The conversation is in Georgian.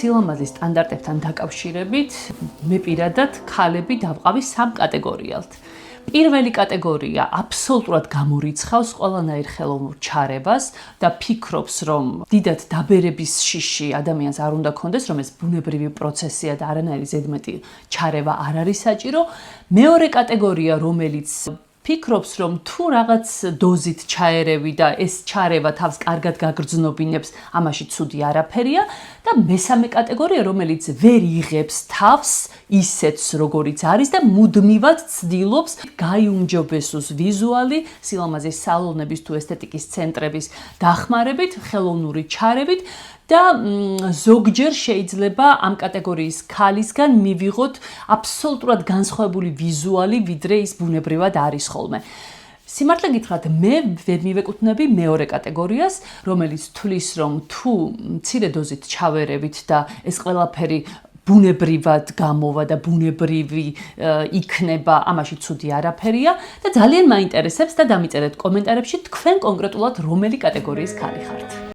სილამაზის სტანდარტებთან დაკავშირებით მე პირადად ქალები დავყავი სამ კატეგორიალთ. პირველი კატეგორია აბსოლუტურად გამორიცხავს ყველანაირ ხელოვნურ ჩარებას და ფიქრობს, რომ დიდად დაბერების შიში ადამიანს არ უნდა კონდეს, რომ ეს ბუნებრივი პროცესია და არანაირი ზედმეტი ჩარევა არ არის საჭირო. მეორე კატეგორია, რომელიც ფიქრობს, რომ თუ რაღაც დოზით ჩაერევი და ეს ჩარევა თავს კარგად გაგრძნობინებს, ამაში ცუდი არაფერია და მესამე კატეგორია, რომელიც ვერ იღებს თავს ისეთს, როგორიც არის და მუდმივად ცდილობს გაიუმჯობესოს ვიზუალი სილამაზის სალონების თუ ესთეტიკის ცენტრების დახმარებით, ხელოვნური ჩარებით და ზოგჯერ შეიძლება ამ კატეგორიის ქალისგან მივიღოთ აბსოლუტურად განსხვავებული ვიზუალი, ვიდრე ის ბუნებრივად არის ხოლმე. სიმართლე გითხრათ, მე ვერ მივეკუთვნები მეორე კატეგორიას, რომელიც თვლის, რომ თუ მცირე დოზით ჩავერევით და ეს ყველაფერი ბუნებრივად გამოვა და ბუნებრივი იქნება, ამაში ცუდი არაფერია და ძალიან მაინტერესებს და დამიწერეთ კომენტარებში თქვენ კონკრეტულად რომელი კატეგორიის ქალი ხართ.